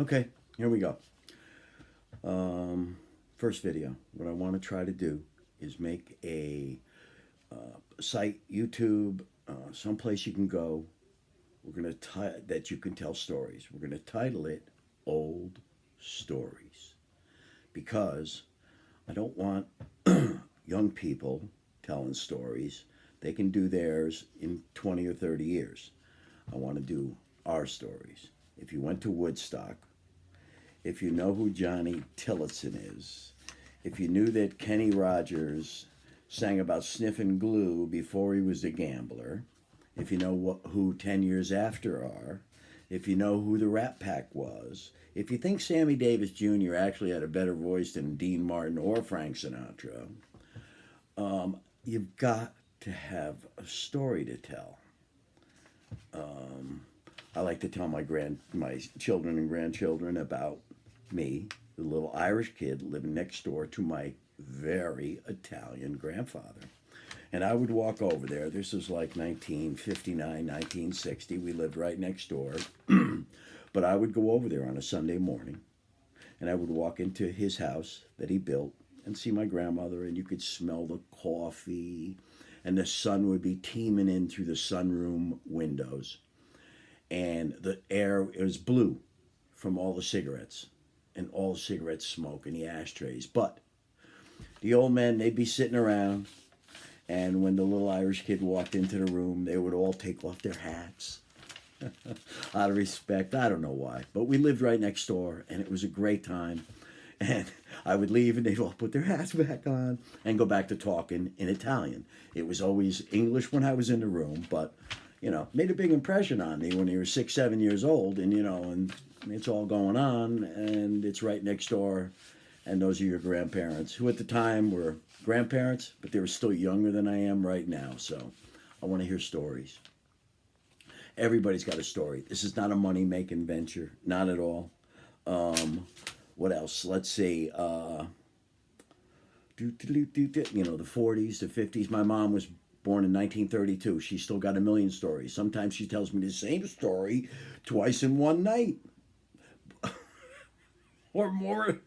Okay, here we go. First video. What I want to try to do is make a site, YouTube, someplace you can go. We're going to that you can tell stories. We're going to title it Old Stories because I don't want young people telling stories. They can do theirs in 20 or 30 years. I want to do our stories. If you went to Woodstock, if you know who Johnny Tillotson is, if you knew that Kenny Rogers sang about sniffing glue before he was a gambler, if you know who 10 Years After are, if you know who the Rat Pack was, if you think Sammy Davis Jr. actually had a better voice than Dean Martin or Frank Sinatra, you've got to have a story to tell. I like to tell my children and grandchildren about me, the little Irish kid living next door to my very Italian grandfather. And I would walk over there. This was like 1959, 1960. We lived right next door. But I would go over there on a Sunday morning and I would walk into his house that he built and see my grandmother, and you could smell the coffee and the sun would be teeming in through the sunroom windows. And the air was blue from all the cigarettes and all the cigarette smoke in the ashtrays. But the old men, they'd be sitting around, and when the little Irish kid walked into the room, they would all take off their hats out of respect. I don't know why, but we lived right next door, and it was a great time. And I would leave, and they'd all put their hats back on and go back to talking in Italian. It was always English when I was in the room, but, made a big impression on me when you were 6, 7 years old, and, and it's all going on, and it's right next door, and those are your grandparents, who at the time were grandparents, but they were still younger than I am right now, so I want to hear stories. Everybody's got a story. This is not a money-making venture, not at all. What else? Let's see. The 40s, the 50s. My mom was born in 1932. She's still got a million stories. Sometimes she tells me the same story twice in one night. Or more,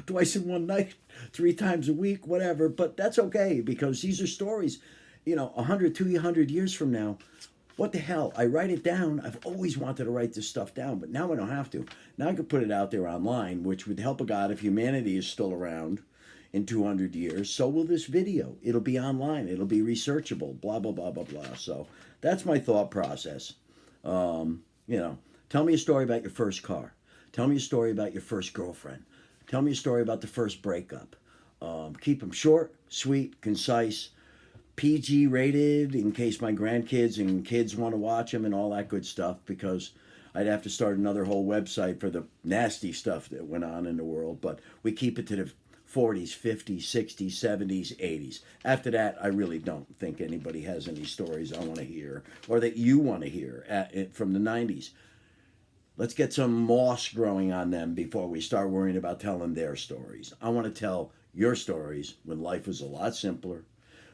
twice in one night, 3 times a week, whatever. But that's okay because these are stories, 100, 200 years from now. What the hell? I write it down. I've always wanted to write this stuff down, but now I don't have to. Now I can put it out there online, which would help a God if humanity is still around in 200 years. So will this video. It'll be online. It'll be researchable, blah, blah, blah, blah, blah. So that's my thought process. Tell me a story about your first car. Tell me a story about your first girlfriend. Tell me a story about the first breakup. Keep them short, sweet, concise, PG rated in case my grandkids and kids want to watch them and all that good stuff, because I'd have to start another whole website for the nasty stuff that went on in the world. But we keep it to the 40s, 50s, 60s, 70s, 80s. After that, I really don't think anybody has any stories I want to hear or that you want to hear from the 90s. Let's get some moss growing on them before we start worrying about telling their stories. I want to tell your stories when life was a lot simpler,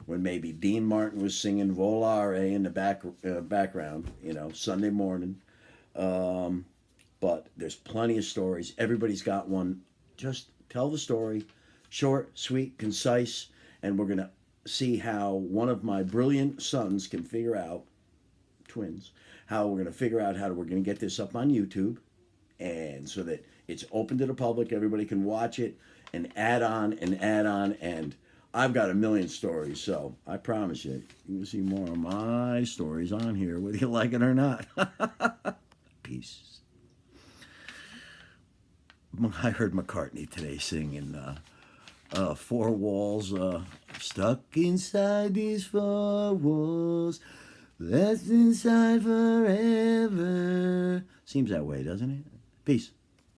when maybe Dean Martin was singing Volare in the background, Sunday morning. But there's plenty of stories. Everybody's got one. Just tell the story, short, sweet, concise, and we're going to see how one of my brilliant sons can figure out, twins, how we're going to figure out how we're going to get this up on YouTube, and so that it's open to the public, everybody can watch it and add on, and I've got a million stories, so I promise you can see more of my stories on here, whether you like it or not. Peace. I heard McCartney today singing 4 walls, stuck inside these 4 walls, left inside forever. Seems that way, doesn't it? Peace.